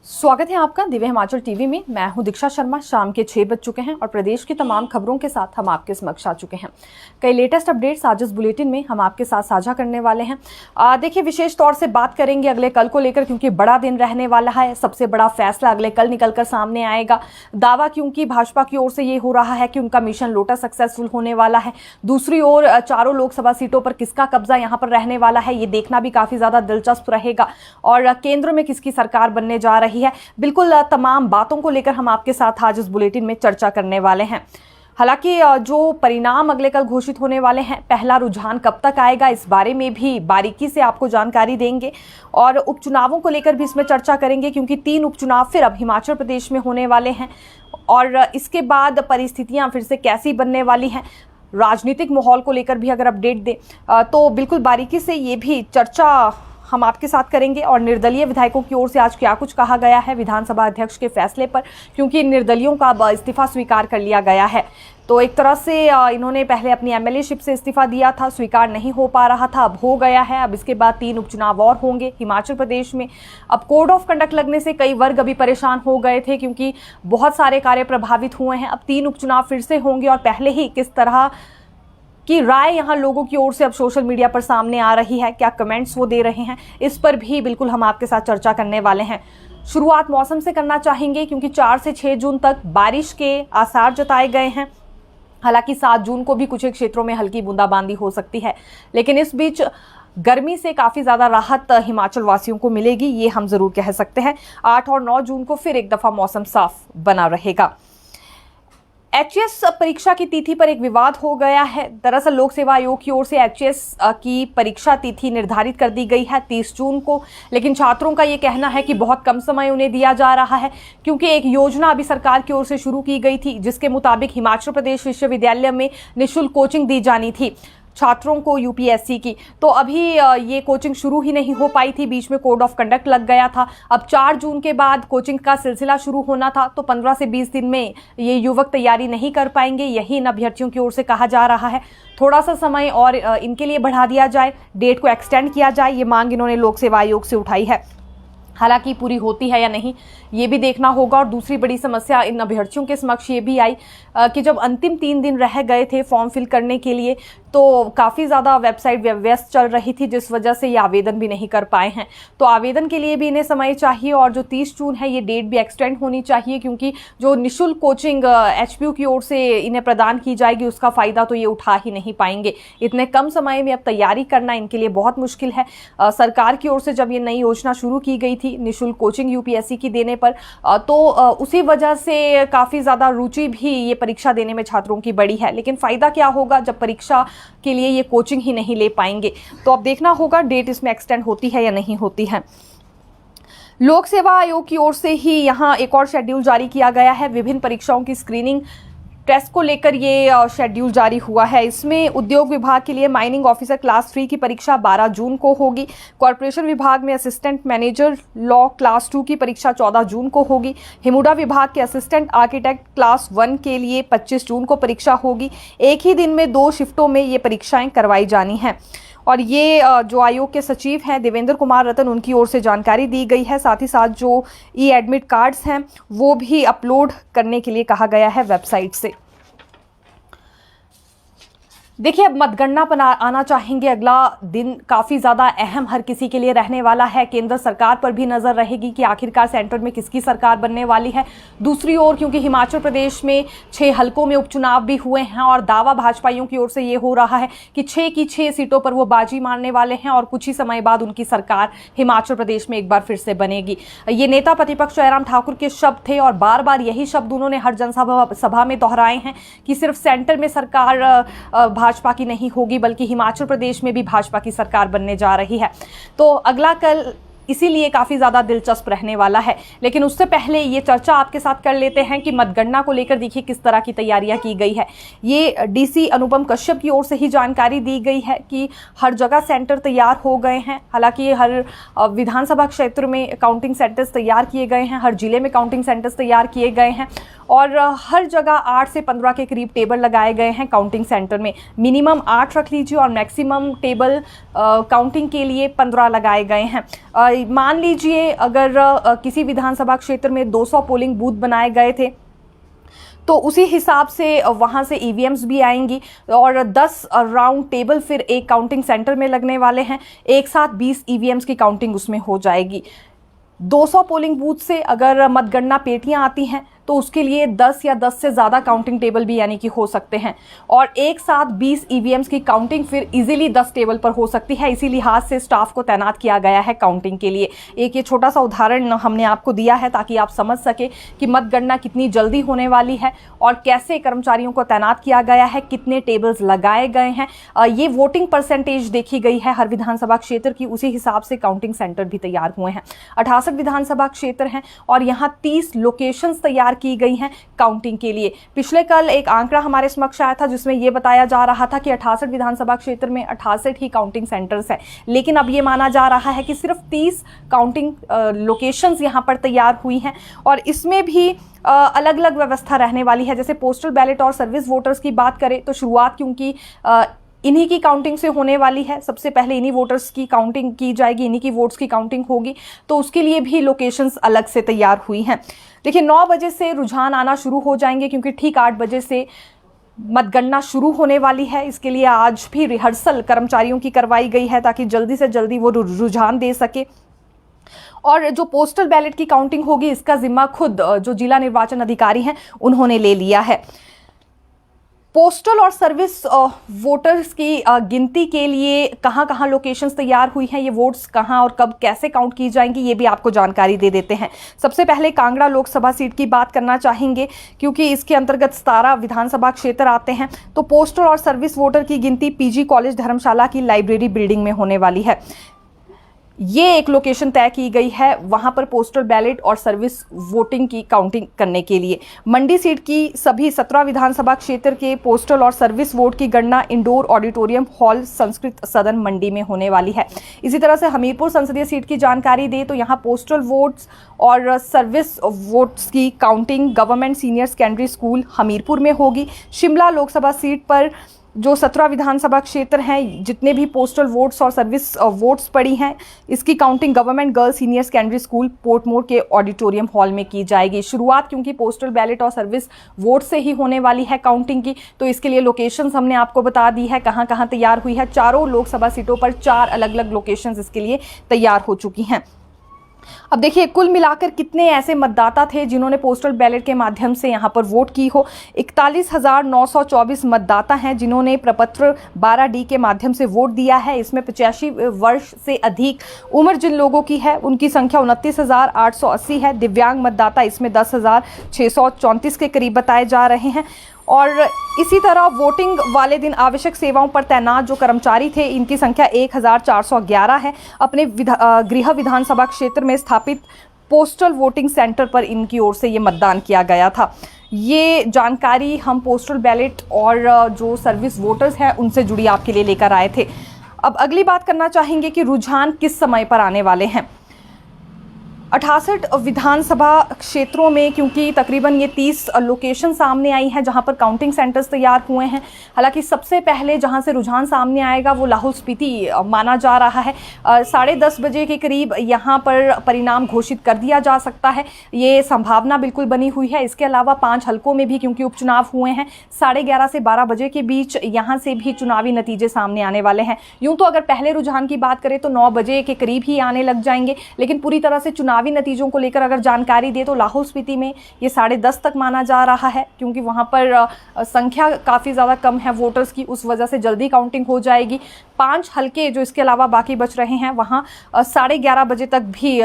स्वागत है आपका दिव्य हिमाचल टीवी में। मैं हूं दीक्षा शर्मा। शाम के 6 बज चुके हैं और प्रदेश की तमाम खबरों के साथ हम आपके समक्ष आ चुके हैं। कई लेटेस्ट अपडेट्स आज इस बुलेटिन में हम आपके साथ साझा करने वाले हैं। देखिए, विशेष तौर से बात करेंगे अगले कल को लेकर, क्योंकि बड़ा दिन रहने वाला है। सबसे बड़ा फैसला अगले कल निकलकर सामने आएगा। दावा क्योंकि भाजपा की ओर से ये हो रहा है कि उनका मिशन लोटस सक्सेसफुल होने वाला है। दूसरी ओर चारों लोकसभा सीटों पर किसका कब्जा यहाँ पर रहने वाला है, ये देखना भी काफी ज्यादा दिलचस्प रहेगा। और केंद्र में किसकी सरकार बनने जा रही है, बिल्कुल तमाम बातों को लेकर हम आपके साथ आज इस बुलेटिन में चर्चा करने वाले हैं। हालांकि जो परिणाम अगले कल घोषित होने वाले हैं, पहला रुझान कब तक आएगा, इस बारे में भी बारीकी से आपको जानकारी देंगे। और उपचुनावों को लेकर भी इसमें चर्चा करेंगे, क्योंकि 3 उपचुनाव फिर अब हिमाचल प्रदेश में होने वाले हैं। और इसके बाद परिस्थितियां फिर से कैसी बनने वाली हैं, राजनीतिक माहौल को लेकर भी अगर अपडेट दें तो बिल्कुल बारीकी से ये भी चर्चा हम आपके साथ करेंगे। और निर्दलीय विधायकों की ओर से आज क्या कुछ कहा गया है विधानसभा अध्यक्ष के फैसले पर, क्योंकि निर्दलीयों का अब इस्तीफा स्वीकार कर लिया गया है। तो एक तरह से इन्होंने पहले अपनी एमएलएशिप से इस्तीफा दिया था, स्वीकार नहीं हो पा रहा था, अब हो गया है। अब इसके बाद 3 उपचुनाव और होंगे हिमाचल प्रदेश में। अब कोड ऑफ कंडक्ट लगने से कई वर्ग अभी परेशान हो गए थे, क्योंकि बहुत सारे कार्य प्रभावित हुए हैं। अब 3 उपचुनाव फिर से होंगे और पहले ही किस तरह कि राय यहाँ लोगों की ओर से अब सोशल मीडिया पर सामने आ रही है, क्या कमेंट्स वो दे रहे हैं, इस पर भी बिल्कुल हम आपके साथ चर्चा करने वाले हैं। शुरुआत मौसम से करना चाहेंगे, क्योंकि 4 से 6 जून तक बारिश के आसार जताए गए हैं। हालांकि 7 जून को भी कुछ एक क्षेत्रों में हल्की बूंदाबांदी हो सकती है, लेकिन इस बीच गर्मी से काफी ज्यादा राहत हिमाचल वासियों को मिलेगी, ये हम जरूर कह सकते हैं। 8 और 9 जून को फिर एक दफा मौसम साफ बना रहेगा। एचएएस परीक्षा की तिथि पर एक विवाद हो गया है। दरअसल लोक सेवा आयोग की ओर से एचएएस की परीक्षा तिथि निर्धारित कर दी गई है 30 जून को, लेकिन छात्रों का ये कहना है कि बहुत कम समय उन्हें दिया जा रहा है, क्योंकि एक योजना अभी सरकार की ओर से शुरू की गई थी, जिसके मुताबिक हिमाचल प्रदेश विश्वविद्यालय में निःशुल्क कोचिंग दी जानी थी छात्रों को यूपीएससी की। तो अभी ये कोचिंग शुरू ही नहीं हो पाई थी, बीच में कोड ऑफ कंडक्ट लग गया था। अब 4 जून के बाद कोचिंग का सिलसिला शुरू होना था, तो 15 से 20 दिन में ये युवक तैयारी नहीं कर पाएंगे, यही इन अभ्यर्थियों की ओर से कहा जा रहा है। थोड़ा सा समय और इनके लिए बढ़ा दिया जाए, डेट को एक्सटेंड किया जाए, ये मांग इन्होंने लोक सेवा आयोग से उठाई है। हालांकि पूरी होती है या नहीं, ये भी देखना होगा। और दूसरी बड़ी समस्या इन अभ्यर्थियों के समक्ष ये भी आई कि जब अंतिम 3 दिन रह गए थे फॉर्म फिल करने के लिए, तो काफ़ी ज़्यादा वेबसाइट व्यस्त चल रही थी, जिस वजह से ये आवेदन भी नहीं कर पाए हैं। तो आवेदन के लिए भी इन्हें समय चाहिए, और जो 30 जून है ये डेट भी एक्सटेंड होनी चाहिए, क्योंकि जो निःशुल्क कोचिंग एचपीयू की ओर से इन्हें प्रदान की जाएगी, उसका फ़ायदा तो ये उठा ही नहीं पाएंगे। इतने कम समय में अब तैयारी करना इनके लिए बहुत मुश्किल है। सरकार की ओर से जब ये नई योजना शुरू की गई थी निःशुल्क कोचिंग यूपीएससी की देने पर, तो उसी वजह से काफ़ी ज़्यादा रुचि भी ये परीक्षा देने में छात्रों की बढ़ी है। लेकिन फ़ायदा क्या होगा जब परीक्षा के लिए ये कोचिंग ही नहीं ले पाएंगे। तो अब देखना होगा डेट इसमें एक्सटेंड होती है या नहीं होती है। लोक सेवा आयोग की ओर से ही यहाँ एक और शेड्यूल जारी किया गया है। विभिन्न परीक्षाओं की स्क्रीनिंग टेस्ट को लेकर ये शेड्यूल जारी हुआ है। इसमें उद्योग विभाग के लिए माइनिंग ऑफिसर क्लास 3 की परीक्षा 12 जून को होगी। कॉर्पोरेशन विभाग में असिस्टेंट मैनेजर लॉ क्लास 2 की परीक्षा 14 जून को होगी। हिमुडा विभाग के असिस्टेंट आर्किटेक्ट क्लास 1 के लिए 25 जून को परीक्षा होगी। एक ही दिन में 2 शिफ्टों में ये परीक्षाएं करवाई जानी हैं। और ये जो आयोग के सचिव हैं देवेंद्र कुमार रतन, उनकी ओर से जानकारी दी गई है। साथ ही साथ जो ई एडमिट कार्ड्स हैं वो भी अपलोड करने के लिए कहा गया है वेबसाइट से। देखिए, अब मतगणना पर आना चाहेंगे। अगला दिन काफ़ी ज़्यादा अहम हर किसी के लिए रहने वाला है। केंद्र सरकार पर भी नज़र रहेगी कि आखिरकार सेंटर में किसकी सरकार बनने वाली है। दूसरी ओर क्योंकि हिमाचल प्रदेश में 6 हलकों में उपचुनाव भी हुए हैं, और दावा भाजपाइयों की ओर से ये हो रहा है कि 6 की 6 सीटों पर वो बाजी मारने वाले हैं, और कुछ ही समय बाद उनकी सरकार हिमाचल प्रदेश में एक बार फिर से बनेगी। ये नेता प्रतिपक्ष जयराम ठाकुर के शब्द थे, और बार बार यही शब्द उन्होंने हर जनसभा में दोहराए हैं कि सिर्फ सेंटर में सरकार भाजपा की नहीं होगी, बल्कि हिमाचल प्रदेश में भी भाजपा की सरकार बनने जा रही है। तो अगला कल इसीलिए काफ़ी ज़्यादा दिलचस्प रहने वाला है। लेकिन उससे पहले ये चर्चा आपके साथ कर लेते हैं कि मतगणना को लेकर देखिए किस तरह की तैयारियां की गई है। ये डीसी अनुपम कश्यप की ओर से ही जानकारी दी गई है कि हर जगह सेंटर तैयार हो गए हैं। हालांकि हर विधानसभा क्षेत्र में काउंटिंग सेंटर्स तैयार किए गए हैं, हर जिले में काउंटिंग सेंटर्स तैयार किए गए हैं, और हर जगह 8 से 15 के करीब टेबल लगाए गए हैं काउंटिंग सेंटर में। मिनिमम 8 रख लीजिए और मैक्सिमम टेबल काउंटिंग के लिए 15 लगाए गए हैं। मान लीजिए अगर किसी विधानसभा क्षेत्र में 200 पोलिंग बूथ बनाए गए थे तो उसी हिसाब से वहाँ से ईवीएम्स भी आएंगी और 10 राउंड टेबल फिर एक काउंटिंग सेंटर में लगने वाले हैं। एक साथ 20 ईवीएम्स की काउंटिंग उसमें हो जाएगी। 200 पोलिंग बूथ से अगर मतगणना पेटियां आती हैं तो उसके लिए 10 या 10 से ज़्यादा काउंटिंग टेबल भी यानी कि हो सकते हैं और एक साथ 20 ईवीएम्स की काउंटिंग फिर इजीली 10 टेबल पर हो सकती है। इसी लिहाज से स्टाफ को तैनात किया गया है काउंटिंग के लिए। एक ये छोटा सा उदाहरण हमने आपको दिया है ताकि आप समझ सके कि मतगणना कितनी जल्दी होने वाली है और कैसे कर्मचारियों को तैनात किया गया है, कितने टेबल्स लगाए गए हैं। ये वोटिंग परसेंटेज देखी गई है हर विधानसभा क्षेत्र की, उसी हिसाब से काउंटिंग सेंटर भी तैयार हुए हैं। 68 विधानसभा क्षेत्र हैं और यहाँ 30 लोकेशंस तैयार की गई हैं काउंटिंग के लिए। पिछले कल एक आंकड़ा हमारे समक्ष आया था जिसमें यह बताया जा रहा था कि 68 विधानसभा क्षेत्र में 68 ही काउंटिंग सेंटर्स हैं, लेकिन अब यह माना जा रहा है कि सिर्फ 30 काउंटिंग लोकेशंस यहां पर तैयार हुई हैं और इसमें भी अलग अलग व्यवस्था रहने वाली है। जैसे पोस्टल बैलेट और सर्विस वोटर्स की बात करें तो शुरुआत क्योंकि इन्हीं की काउंटिंग से होने वाली है, सबसे पहले इन्हीं वोटर्स की काउंटिंग की जाएगी, इन्हीं की वोट्स की काउंटिंग होगी, तो उसके लिए भी लोकेशंस अलग से तैयार हुई हैं। देखिए 9 बजे से रुझान आना शुरू हो जाएंगे क्योंकि ठीक 8 बजे से मतगणना शुरू होने वाली है। इसके लिए आज भी रिहर्सल कर्मचारियों की करवाई गई है ताकि जल्दी से जल्दी वो रुझान दे सके। और जो पोस्टल बैलेट की काउंटिंग होगी इसका जिम्मा खुद जो जिला निर्वाचन अधिकारी हैं उन्होंने ले लिया है। पोस्टल और सर्विस वोटर्स की गिनती के लिए कहां कहां लोकेशंस तैयार हुई हैं, ये वोट्स कहां और कब कैसे काउंट की जाएंगी, ये भी आपको जानकारी दे देते हैं। सबसे पहले कांगड़ा लोकसभा सीट की बात करना चाहेंगे क्योंकि इसके अंतर्गत 17 विधानसभा क्षेत्र आते हैं। तो पोस्टल और सर्विस वोटर की गिनती पीजी कॉलेज धर्मशाला की लाइब्रेरी बिल्डिंग में होने वाली है। ये एक लोकेशन तय की गई है वहां पर पोस्टल बैलेट और सर्विस वोटिंग की काउंटिंग करने के लिए। मंडी सीट की सभी 17 विधानसभा क्षेत्र के पोस्टल और सर्विस वोट की गणना इंडोर ऑडिटोरियम हॉल संस्कृत सदन मंडी में होने वाली है। इसी तरह से हमीरपुर संसदीय सीट की जानकारी दे तो यहाँ पोस्टल वोट्स और सर्विस वोट्स की counting government senior secondary school Hamirpur में होगी। शिमला लोकसभा सीट पर जो 17 विधानसभा क्षेत्र हैं, जितने भी पोस्टल वोट्स और सर्विस वोट्स पड़ी हैं, इसकी counting government girls senior secondary school Portmore के ऑडिटोरियम हॉल में की जाएगी। शुरुआत क्योंकि पोस्टल बैलेट और सर्विस वोट से ही होने वाली है काउंटिंग की, तो इसके लिए लोकेशंस हमने आपको बता दी है कहां कहां तैयार हुई है। चारों लोकसभा सीटों पर 4 अलग अलग लोकेशंस इसके लिए तैयार हो चुकी हैं। अब देखिए कुल मिलाकर कितने ऐसे मतदाता थे जिन्होंने पोस्टल बैलेट के माध्यम से यहाँ पर वोट की हो। 41,924 मतदाता हैं जिन्होंने प्रपत्र 12D के माध्यम से वोट दिया है। इसमें 85 वर्ष से अधिक उम्र जिन लोगों की है उनकी संख्या 29,880 है। दिव्यांग मतदाता इसमें 10,634 के करीब बताए जा रहे हैं। और इसी तरह वोटिंग वाले दिन आवश्यक सेवाओं पर तैनात जो कर्मचारी थे इनकी संख्या 1,411 है। अपने गृह विधानसभा क्षेत्र में स्थापित पोस्टल वोटिंग सेंटर पर इनकी ओर से ये मतदान किया गया था। ये जानकारी हम पोस्टल बैलेट और जो सर्विस वोटर्स हैं उनसे जुड़ी आपके लिए लेकर आए थे। अब अगली बात करना चाहेंगे कि रुझान किस समय पर आने वाले हैं। 68 विधानसभा क्षेत्रों में क्योंकि तकरीबन ये 30 लोकेशन सामने आई हैं जहां पर काउंटिंग सेंटर्स तैयार हुए हैं। हालांकि सबसे पहले जहां से रुझान सामने आएगा वो लाहौल स्पीति माना जा रहा है। 10:30 बजे के करीब यहां पर परिणाम घोषित कर दिया जा सकता है, ये संभावना बिल्कुल बनी हुई है। इसके अलावा 5 हलकों में भी क्योंकि उपचुनाव हुए हैं 11:30 से 12 बजे के बीच यहाँ से भी चुनावी नतीजे सामने आने वाले हैं। यूँ तो अगर पहले रुझान की बात करें तो 9 बजे के करीब ही आने लग जाएंगे, लेकिन पूरी तरह से चुनावी नतीजों को लेकर अगर जानकारी दे तो लाहौल स्पीति में ये 10:30 तक माना जा रहा है क्योंकि वहां पर संख्या काफ़ी ज़्यादा कम है वोटर्स की, उस वजह से जल्दी काउंटिंग हो जाएगी। 5 हलके जो इसके अलावा बाकी बच रहे हैं वहाँ 11:30 बजे तक भी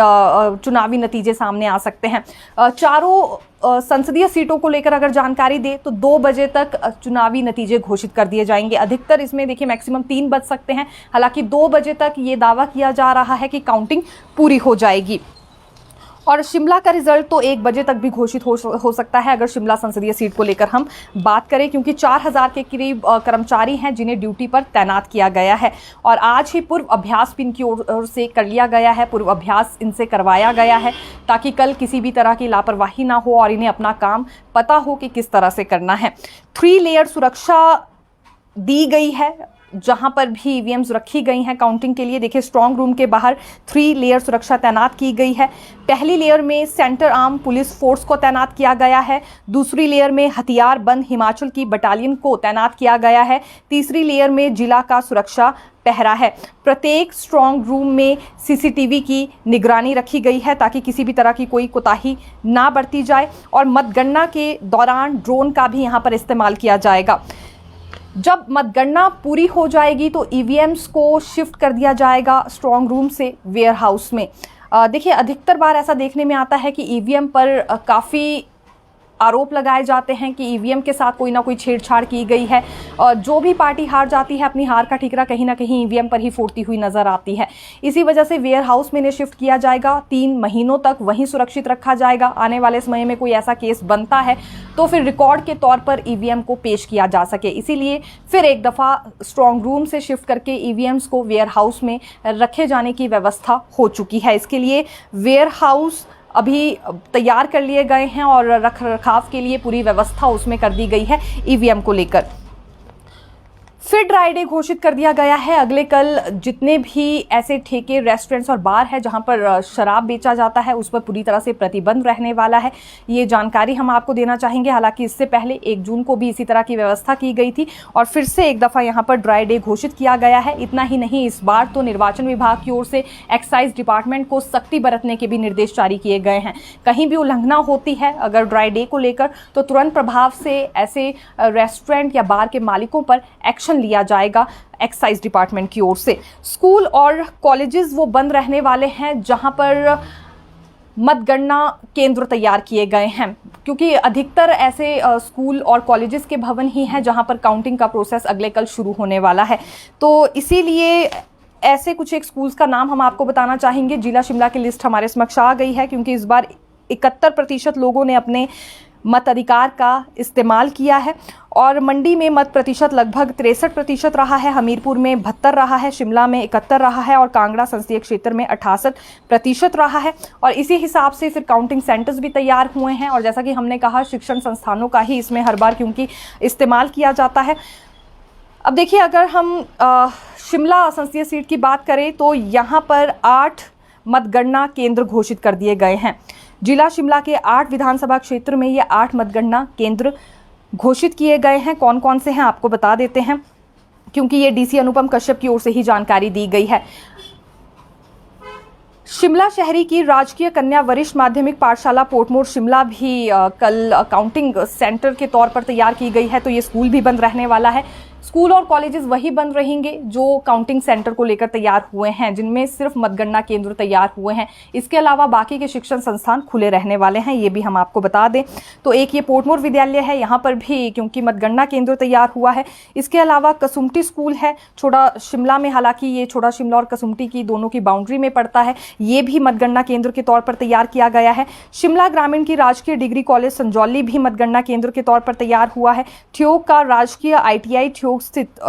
चुनावी नतीजे सामने आ सकते हैं। चारों संसदीय सीटों को लेकर अगर जानकारी दे तो 2 बजे तक चुनावी नतीजे घोषित कर दिए जाएंगे। अधिकतर इसमें देखिए मैक्सिमम 3 बज सकते हैं। हालांकि 2 बजे तक ये दावा किया जा रहा है कि काउंटिंग पूरी हो जाएगी। और शिमला का रिजल्ट तो 1 बजे तक भी घोषित हो सकता है अगर शिमला संसदीय सीट को लेकर हम बात करें, क्योंकि 4000 के करीब कर्मचारी हैं जिन्हें ड्यूटी पर तैनात किया गया है। और आज ही पूर्व अभ्यास भी इनकी ओर से कर लिया गया है, पूर्व अभ्यास इनसे करवाया गया है ताकि कल किसी भी तरह की लापरवाही ना हो और इन्हें अपना काम पता हो कि किस तरह से करना है। 3 लेयर सुरक्षा दी गई है जहां पर भी ईवीएम्स रखी गई हैं काउंटिंग के लिए, देखिए स्ट्रांग रूम के बाहर 3 लेयर सुरक्षा तैनात की गई है। पहली लेयर में सेंटर आर्म पुलिस फोर्स को तैनात किया गया है। दूसरी लेयर में हथियार बंद हिमाचल की बटालियन को तैनात किया गया है। तीसरी लेयर में जिला का सुरक्षा पहरा है। प्रत्येक स्ट्रांग रूम में सीसीटीवी की निगरानी रखी गई है ताकि किसी भी तरह की कोई कोताही ना बरती जाए, और मतगणना के दौरान ड्रोन का भी यहां पर इस्तेमाल किया जाएगा। जब मतगणना पूरी हो जाएगी तो ईवीएम्स को शिफ्ट कर दिया जाएगा स्ट्रांग रूम से वेयर हाउस में। देखिए अधिकतर बार ऐसा देखने में आता है कि ईवीएम पर काफ़ी आरोप लगाए जाते हैं कि ईवीएम के साथ कोई ना कोई छेड़छाड़ की गई है, और जो भी पार्टी हार जाती है अपनी हार का ठीकरा कहीं ना कहीं ईवीएम पर ही फोड़ती हुई नजर आती है। इसी वजह से वेयर हाउस में इन्हें शिफ्ट किया जाएगा। 3 महीनों तक वहीं सुरक्षित रखा जाएगा। आने वाले समय में कोई ऐसा केस बनता है तो फिर रिकॉर्ड के तौर पर ईवीएम को पेश किया जा सके, इसीलिए फिर एक दफ़ा स्ट्रांग रूम से शिफ्ट करके ईवीएम्स को वेयर हाउस में रखे जाने की व्यवस्था हो चुकी है। इसके लिए वेयर हाउस अभी तैयार कर लिए गए हैं और रख रखाव के लिए पूरी व्यवस्था उसमें कर दी गई है ईवीएम को लेकर। फिर ड्राई डे घोषित कर दिया गया है। अगले कल जितने भी ऐसे ठेके, रेस्टोरेंट्स और बार है जहां पर शराब बेचा जाता है उस पर पूरी तरह से प्रतिबंध रहने वाला है। ये जानकारी हम आपको देना चाहेंगे। हालांकि इससे पहले 1 जून को भी इसी तरह की व्यवस्था की गई थी और फिर से एक दफ़ा यहां पर ड्राई डे घोषित किया गया है। इतना ही नहीं, इस बार तो निर्वाचन विभाग की ओर से एक्साइज डिपार्टमेंट को सख्ती बरतने के भी निर्देश जारी किए गए हैं। कहीं भी उल्लंघना होती है अगर ड्राई डे को लेकर तो तुरंत प्रभाव से ऐसे रेस्टोरेंट या बार के मालिकों पर एक्शन लिया जाएगा एक्साइज डिपार्टमेंट की ओर से। स्कूल और कॉलेजेस वो बंद रहने वाले हैं जहां पर मतगणना केंद्र तैयार किए गए हैं, क्योंकि अधिकतर ऐसे स्कूल और कॉलेजेस के भवन ही हैं जहां पर काउंटिंग का प्रोसेस अगले कल शुरू होने वाला है। तो इसीलिए ऐसे कुछ एक स्कूल्स का नाम हम आपको बताना चाहेंगे। जिला शिमला की लिस्ट हमारे समक्ष आ गई है क्योंकि इस बार 71% लोगों ने अपने मताधिकार का इस्तेमाल किया है और मंडी में मत प्रतिशत लगभग 63% रहा है, हमीरपुर में 72 रहा है, शिमला में 71 रहा है और कांगड़ा संसदीय क्षेत्र में 68% रहा है। और इसी हिसाब से फिर काउंटिंग सेंटर्स भी तैयार हुए हैं और जैसा कि हमने कहा शिक्षण संस्थानों का ही इसमें हर बार क्योंकि इस्तेमाल किया जाता है। अब देखिए अगर हम शिमला संसदीय सीट की बात करें तो यहाँ पर 8 मतगणना केंद्र घोषित कर दिए गए हैं। जिला शिमला के 8 विधानसभा क्षेत्र में ये 8 मतगणना केंद्र घोषित किए गए हैं। कौन कौन से हैं आपको बता देते हैं क्योंकि ये डीसी अनुपम कश्यप की ओर से ही जानकारी दी गई है। शिमला शहरी की राजकीय कन्या वरिष्ठ माध्यमिक पाठशाला पोर्टमोर शिमला भी कल काउंटिंग सेंटर के तौर पर तैयार की गई है, तो ये स्कूल भी बंद रहने वाला है। स्कूल और कॉलेजेस वही बंद रहेंगे जो काउंटिंग सेंटर को लेकर तैयार हुए हैं, जिनमें सिर्फ मतगणना केंद्र तैयार हुए हैं। इसके अलावा बाकी के शिक्षण संस्थान खुले रहने वाले हैं, ये भी हम आपको बता दें। तो एक ये पोर्टमोर विद्यालय है, यहाँ पर भी क्योंकि मतगणना केंद्र तैयार हुआ है। इसके अलावा कसुमटी स्कूल है छोटा शिमला में, हालांकि ये छोटा शिमला और कसुमटी की दोनों की बाउंड्री में पड़ता है, ये भी मतगणना केंद्र के तौर पर तैयार किया गया है। शिमला ग्रामीण की राजकीय डिग्री कॉलेज संजौली भी मतगणना केंद्र के तौर पर तैयार हुआ है। ठियोग का राजकीय ITI ठियोग स्थित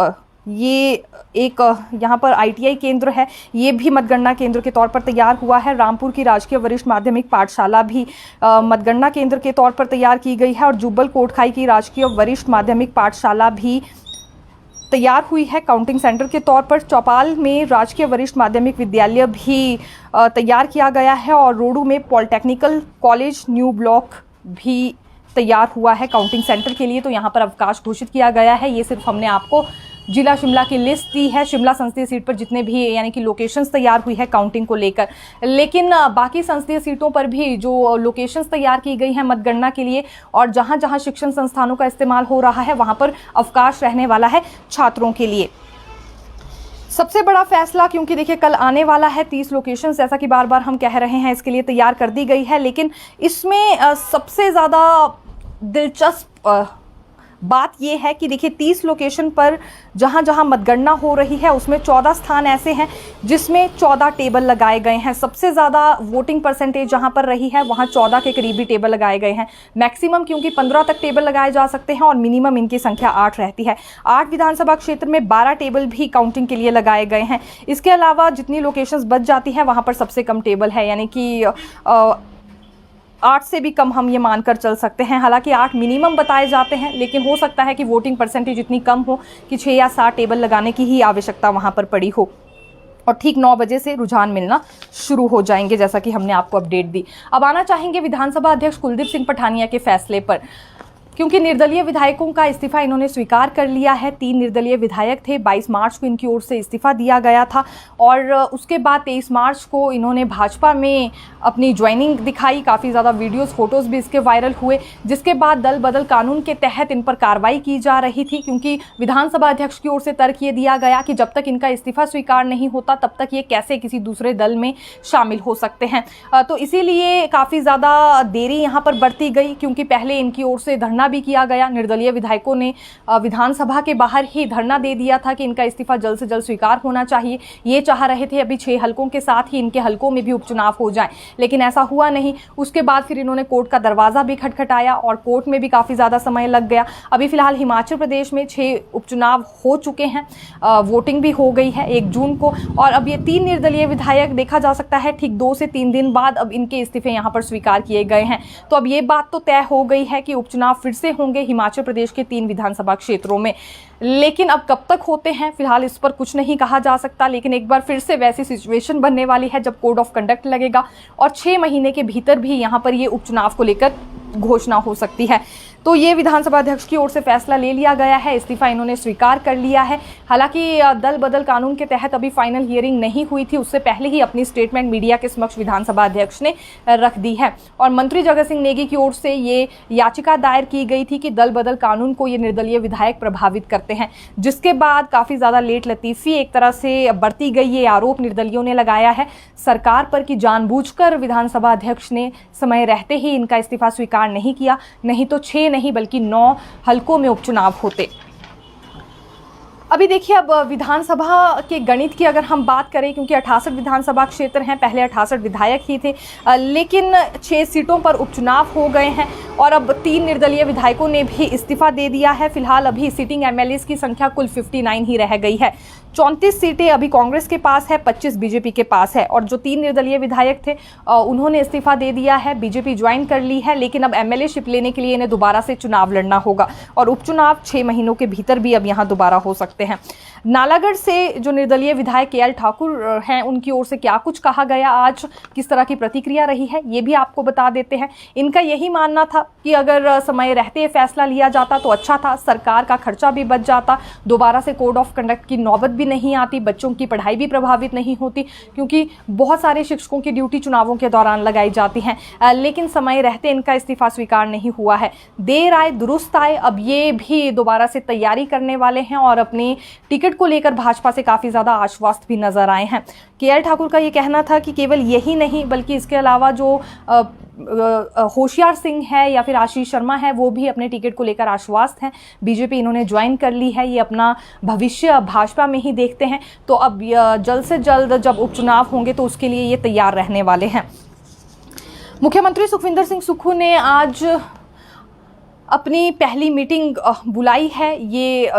ये एक यहाँ पर ITI केंद्र है, ये भी मतगणना केंद्र के तौर पर तैयार हुआ है। रामपुर की राजकीय वरिष्ठ माध्यमिक पाठशाला भी मतगणना केंद्र के तौर पर तैयार की गई है और जुब्बल कोटखाई की राजकीय वरिष्ठ माध्यमिक पाठशाला भी तैयार हुई है काउंटिंग सेंटर के तौर पर। चौपाल में राजकीय वरिष्ठ माध्यमिक विद्यालय भी तैयार किया गया है और रोडू में पॉलिटेक्निकल कॉलेज न्यू ब्लॉक भी तैयार हुआ है काउंटिंग सेंटर के लिए। तो यहाँ पर अवकाश घोषित किया गया है। ये सिर्फ हमने आपको जिला शिमला की लिस्ट दी है शिमला संसदीय सीट पर जितने भी यानी कि लोकेशंस तैयार हुई है काउंटिंग को लेकर, लेकिन बाकी संसदीय सीटों पर भी जो लोकेशंस तैयार की गई हैं मतगणना के लिए और जहां जहां शिक्षण संस्थानों का इस्तेमाल हो रहा है वहां पर अवकाश रहने वाला है छात्रों के लिए। सबसे बड़ा फैसला क्योंकि देखिए कल आने वाला है, 30 लोकेशंस जैसा कि बार बार हम कह रहे हैं इसके लिए तैयार कर दी गई है, लेकिन इसमें सबसे ज़्यादा दिलचस्प बात यह है कि देखिए 30 लोकेशन पर जहां जहां मतगणना हो रही है उसमें 14 स्थान ऐसे हैं जिसमें 14 टेबल लगाए गए हैं। सबसे ज़्यादा वोटिंग परसेंटेज जहां पर रही है वहां 14 के करीबी टेबल लगाए गए हैं। मैक्सिमम क्योंकि 15 तक टेबल लगाए जा सकते हैं और मिनिमम इनकी संख्या 8 रहती है। 8 विधानसभा क्षेत्र में 12 टेबल भी काउंटिंग के लिए लगाए गए हैं। इसके अलावा जितनी लोकेशंस बच जाती हैं वहाँ पर सबसे कम टेबल है, यानी कि 8 से भी कम हम ये मानकर चल सकते हैं। हालांकि 8 मिनिमम बताए जाते हैं, लेकिन हो सकता है कि वोटिंग परसेंटेज इतनी कम हो कि 6 या 7 टेबल लगाने की ही आवश्यकता वहाँ पर पड़ी हो और ठीक 9 बजे से रुझान मिलना शुरू हो जाएंगे, जैसा कि हमने आपको अपडेट दी। अब आना चाहेंगे विधानसभा अध्यक्ष कुलदीप सिंह पठानिया के फैसले पर, क्योंकि निर्दलीय विधायकों का इस्तीफा इन्होंने स्वीकार कर लिया है। 3 निर्दलीय विधायक थे, 22 मार्च को इनकी ओर से इस्तीफा दिया गया था और उसके बाद 23 मार्च को इन्होंने भाजपा में अपनी ज्वाइनिंग दिखाई। काफ़ी ज़्यादा वीडियोस फोटोज़ भी इसके वायरल हुए, जिसके बाद दल बदल कानून के तहत इन पर कार्रवाई की जा रही थी, क्योंकि विधानसभा अध्यक्ष की ओर से तर्क ये दिया गया कि जब तक इनका इस्तीफा स्वीकार नहीं होता तब तक ये कैसे किसी दूसरे दल में शामिल हो सकते हैं। तो इसीलिए काफ़ी ज़्यादा देरी यहाँ पर बरती गई, क्योंकि पहले इनकी ओर से धरना भी किया गया। निर्दलीय विधायकों ने विधानसभा के बाहर ही धरना दे दिया था कि इनका इस्तीफा जल्द से जल्द स्वीकार होना चाहिए। ये चाह रहे थे अभी 6 हलकों के साथ ही इनके हलकों में भी उपचुनाव हो जाए, लेकिन ऐसा हुआ नहीं। उसके बाद फिर इन्होंने कोर्ट का दरवाजा भी खटखटाया और कोर्ट में भी काफ़ी ज़्यादा समय लग गया। अभी फिलहाल हिमाचल प्रदेश में 6 उपचुनाव हो चुके हैं, वोटिंग भी हो गई है 1 जून को, और अब ये 3 निर्दलीय विधायक देखा जा सकता है ठीक 2 से 3 दिन बाद अब इनके इस्तीफे यहाँ पर स्वीकार किए गए हैं। तो अब ये बात तो तय हो गई है कि उपचुनाव फिर से होंगे हिमाचल प्रदेश के 3 विधानसभा क्षेत्रों में, लेकिन अब कब तक होते हैं फिलहाल इस पर कुछ नहीं कहा जा सकता। लेकिन एक बार फिर से वैसी सिचुएशन बनने वाली है जब कोड ऑफ कंडक्ट लगेगा और 6 महीने के भीतर भी यहाँ पर ये उपचुनाव को लेकर घोषणा हो सकती है। तो ये विधानसभा अध्यक्ष की ओर से फैसला ले लिया गया है, इस्तीफा इन्होंने स्वीकार कर लिया है। हालांकि दल बदल कानून के तहत अभी फाइनल हियरिंग नहीं हुई थी, उससे पहले ही अपनी स्टेटमेंट मीडिया के समक्ष विधानसभा अध्यक्ष ने रख दी है और मंत्री जगत सिंह नेगी की ओर से ये याचिका दायर की गई थी कि दल बदल कानून को ये निर्दलीय विधायक प्रभावित करते हैं, जिसके बाद काफ़ी ज़्यादा लेट लतीफ़ी एक तरह से बरती गई। ये आरोप निर्दलियों ने लगाया है सरकार पर कि जानबूझकर विधानसभा अध्यक्ष ने समय रहते ही इनका इस्तीफा स्वीकार नहीं किया, नहीं तो 6 नहीं बल्कि 9 हलकों में उपचुनाव होते। अभी देखिए, अब विधानसभा के गणित की अगर हम बात करें, क्योंकि 68 विधानसभा क्षेत्र हैं, पहले 68 विधायक ही थे, लेकिन 6 सीटों पर उपचुनाव हो गए हैं और अब 3 निर्दलीय विधायकों ने भी इस्तीफा दे दिया है। फिलहाल अभी सिटिंग एमएलएस की संख्या कुल 59 ही रह गई है। 34 सीटें अभी कांग्रेस के पास है, 25 बीजेपी के पास है और जो 3 निर्दलीय विधायक थे उन्होंने इस्तीफा दे दिया है, बीजेपी ज्वाइन कर ली है, लेकिन अब एमएलए शिप लेने के लिए इन्हें दोबारा से चुनाव लड़ना होगा और उपचुनाव 6 महीनों के भीतर भी अब यहाँ दोबारा हो सकते हैं। नालागढ़ से जो निर्दलीय विधायक केएल ठाकुर हैं, उनकी ओर से क्या कुछ कहा गया, आज किस तरह की प्रतिक्रिया रही है, ये भी आपको बता देते हैं। इनका यही मानना था कि अगर समय रहते फैसला लिया जाता तो अच्छा था, सरकार का खर्चा भी बच जाता, दोबारा से कोड ऑफ कंडक्ट की नौबत भी नहीं आती, बच्चों की पढ़ाई भी प्रभावित नहीं होती, क्योंकि बहुत सारे शिक्षकों की ड्यूटी चुनावों के दौरान लगाई जाती हैं। लेकिन समय रहते इनका इस्तीफा स्वीकार नहीं हुआ है। देर आए दुरुस्त आए, अब ये भी दोबारा से तैयारी करने वाले हैं और अपनी टिकट को लेकर भाजपा से काफ़ी ज़्यादा आश्वस्त भी नजर आए हैं। केएल ठाकुर का ये कहना था कि केवल यही नहीं बल्कि इसके अलावा जो होशियार सिंह है या फिर आशीष शर्मा है वो भी अपने टिकट को लेकर आश्वस्त हैं। बीजेपी इन्होंने ज्वाइन कर ली है, ये अपना भविष्य भाजपा में ही देखते हैं। तो अब जल्द से जल्द जब उपचुनाव होंगे तो उसके लिए ये तैयार रहने वाले हैं। मुख्यमंत्री सुखविंदर सिंह सुक्खू ने आज अपनी पहली मीटिंग बुलाई है। ये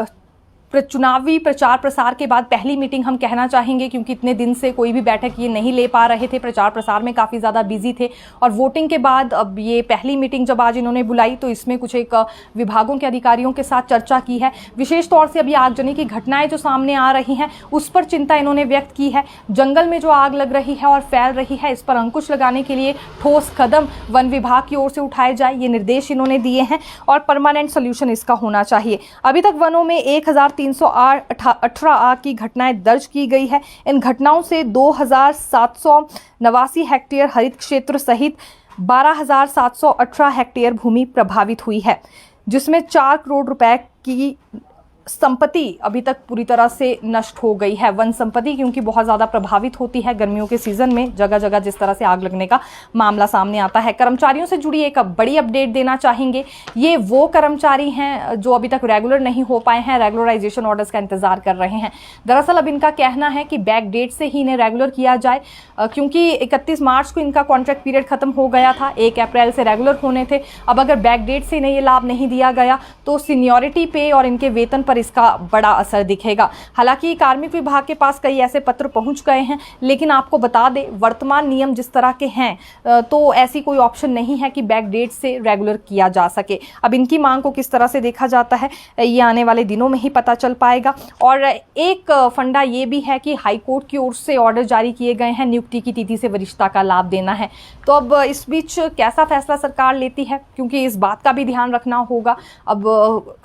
चुनावी प्रचार प्रसार के बाद पहली मीटिंग हम कहना चाहेंगे, क्योंकि इतने दिन से कोई भी बैठक ये नहीं ले पा रहे थे, प्रचार प्रसार में काफ़ी ज़्यादा बिजी थे और वोटिंग के बाद अब ये पहली मीटिंग जब आज इन्होंने बुलाई तो इसमें कुछ एक विभागों के अधिकारियों के साथ चर्चा की है। विशेष तौर से अभी आगजनी की घटनाएं जो सामने आ रही हैं उस पर चिंता इन्होंने व्यक्त की है। जंगल में जो आग लग रही है और फैल रही है, इस पर अंकुश लगाने के लिए ठोस कदम वन विभाग की ओर से उठाए जाए, ये निर्देश इन्होंने दिए हैं और परमानेंट सोल्यूशन इसका होना चाहिए। अभी तक वनों में 1318 आग की घटनाएं दर्ज की गई है। इन घटनाओं से 2789 हेक्टेयर हरित क्षेत्र सहित 12718 हेक्टेयर भूमि प्रभावित हुई है, जिसमें 4 करोड़ रुपए की संपत्ति अभी तक पूरी तरह से नष्ट हो गई है। वन संपत्ति क्योंकि बहुत ज़्यादा प्रभावित होती है गर्मियों के सीज़न में, जगह जगह जिस तरह से आग लगने का मामला सामने आता है। कर्मचारियों से जुड़ी एक बड़ी अपडेट देना चाहेंगे। ये वो कर्मचारी हैं जो अभी तक रेगुलर नहीं हो पाए हैं, रेगुलराइजेशन ऑर्डर्स का इंतजार कर रहे हैं। दरअसल अब इनका कहना है कि बैक डेट से ही इन्हें रेगुलर किया जाए, क्योंकि 31 मार्च को इनका कॉन्ट्रैक्ट पीरियड खत्म हो गया था, 1 अप्रैल से रेगुलर होने थे। अब अगर बैक डेट से इन्हें ये लाभ नहीं दिया गया तो सीनियरिटी पे और इनके वेतन पर पर इसका बड़ा असर दिखेगा। हालांकि कार्मिक विभाग के पास कई ऐसे पत्र पहुंच गए हैं, लेकिन आपको बता दें वर्तमान नियम जिस तरह के हैं तो ऐसी कोई ऑप्शन नहीं है कि बैक डेट से रेगुलर किया जा सके। अब इनकी मांग को किस तरह से देखा जाता है ये आने वाले दिनों में ही पता चल पाएगा। और एक फंडा ये भी है कि हाई कोर्ट की ओर से ऑर्डर जारी किए गए हैं नियुक्ति की तिथि से वरिष्ठता का लाभ देना है। तो अब इस बीच कैसा फैसला सरकार लेती है, क्योंकि इस बात का भी ध्यान रखना होगा। अब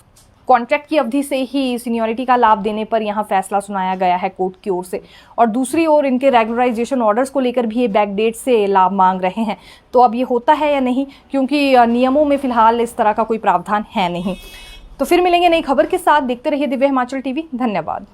कॉन्ट्रैक्ट की अवधि से ही सीनियरिटी का लाभ देने पर यहाँ फैसला सुनाया गया है कोर्ट की ओर से, और दूसरी ओर इनके रेगुलराइजेशन ऑर्डर्स को लेकर भी ये बैक डेट से लाभ मांग रहे हैं। तो अब ये होता है या नहीं, क्योंकि नियमों में फिलहाल इस तरह का कोई प्रावधान है नहीं। तो फिर मिलेंगे नई खबर के साथ। देखते रहिए दिव्य हिमाचल टीवी। धन्यवाद।